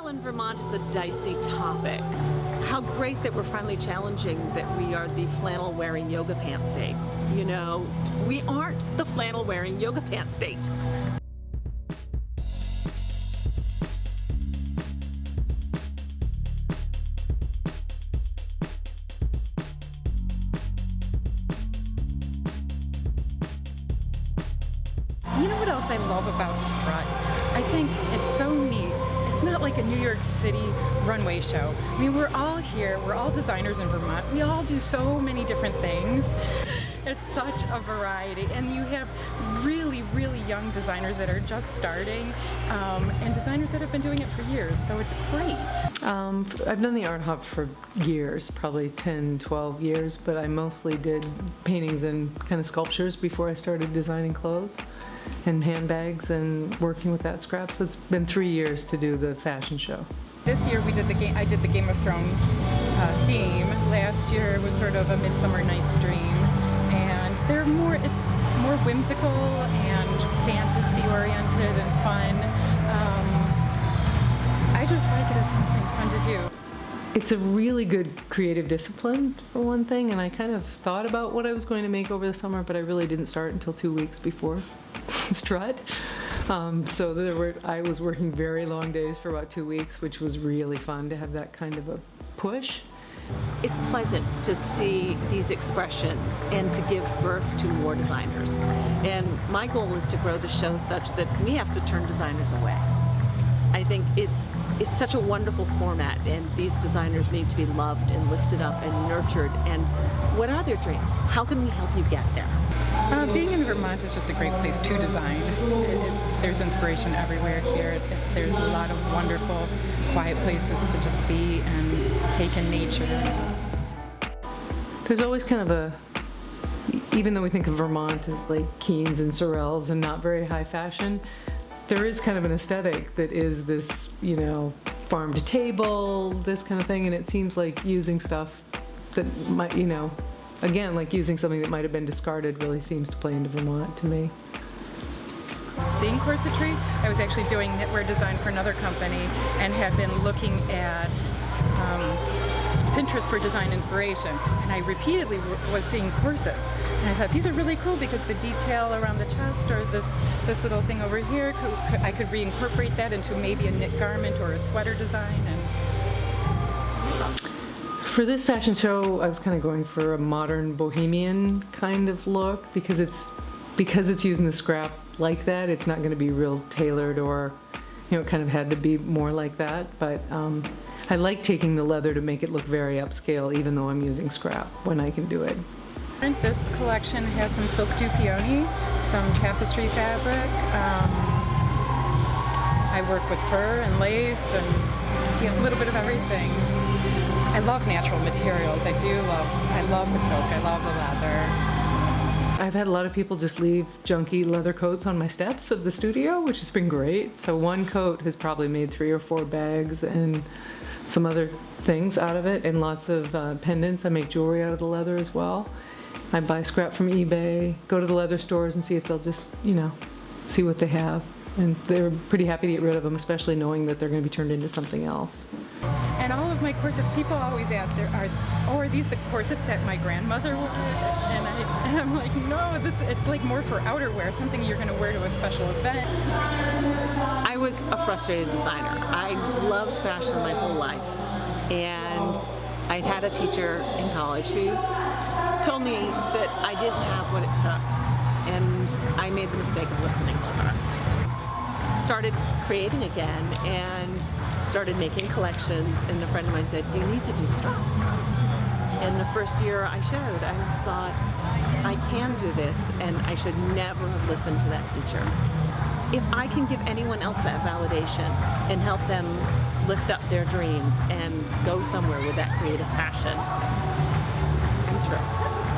Style in Vermont is a dicey topic. How great that we're finally challenging that we are the flannel wearing yoga pant state. You know, we aren't the flannel wearing yoga pant state. You know what else I love about Strut? I think it's so neat. It's not like a New York City runway show. I mean, we're all here, we're all designers in Vermont. We all do so many different things. It's such a variety, and you have really, really young designers that are just starting, and designers that have been doing it for years, so it's great. I've done the art hop for years, probably 10, 12 years, but I mostly did paintings and kind of sculptures before I started designing clothes and handbags and working with that scrap. So it's been 3 years to do the fashion show. This year we did I did the Game of Thrones theme. Last year it was sort of a Midsummer Night's Dream, and it's more whimsical and fantasy oriented and fun. I just like it as something fun to do. It's a really good creative discipline, for one thing, and I kind of thought about what I was going to make over the summer, but I really didn't start until 2 weeks before Strut. So I was working very long days for about 2 weeks, which was really fun to have that kind of a push. It's pleasant to see these expressions and to give birth to more designers. And my goal is to grow the show such that we have to turn designers away. I think it's such a wonderful format, and these designers need to be loved and lifted up and nurtured. And what are their dreams? How can we help you get there? Being in Vermont is just a great place to design. There's inspiration everywhere here. There's a lot of wonderful, quiet places to just be and take in nature. There's always kind of even though we think of Vermont as like Keens and Sorels and not very high fashion, there is kind of an aesthetic that is this, you know, farm to table, this kind of thing, and it seems like using stuff that might, you know, again, like using something that might have been discarded really seems to play into Vermont to me. Seeing corsetry, I was actually doing knitwear design for another company and had been looking at Pinterest for design inspiration, and I repeatedly was seeing corsets, and I thought these are really cool because the detail around the chest or this little thing over here, I could reincorporate that into maybe a knit garment or a sweater design. And for this fashion show, I was kind of going for a modern bohemian kind of look because it's using the scrap like that. It's not going to be real tailored, or, you know, it kind of had to be more like that, but I like taking the leather to make it look very upscale, even though I'm using scrap when I can do it. This collection has some silk dupioni, some tapestry fabric. I work with fur and lace and a little bit of everything. I love natural materials. I love the silk. I love the leather. I've had a lot of people just leave junky leather coats on my steps of the studio, which has been great. So one coat has probably made 3 or 4 bags and some other things out of it, and lots of pendants. I make jewelry out of the leather as well. I buy scrap from eBay, go to the leather stores and see if they'll just, you know, see what they have. And they're pretty happy to get rid of them, especially knowing that they're going to be turned into something else. And all of my corsets, people always ask, are these the corsets that my grandmother wore? And I'm like, no, it's like more for outerwear, something you're going to wear to a special event. I was a frustrated designer. I loved fashion my whole life, and I'd had a teacher in college who told me that I didn't have what it took, and I made the mistake of listening to her. Started creating again and started making collections, and a friend of mine said, you need to do Strut. In the first year I showed, I thought, I can do this, and I should never have listened to that teacher. If I can give anyone else that validation and help them lift up their dreams and go somewhere with that creative passion, I'm thrilled.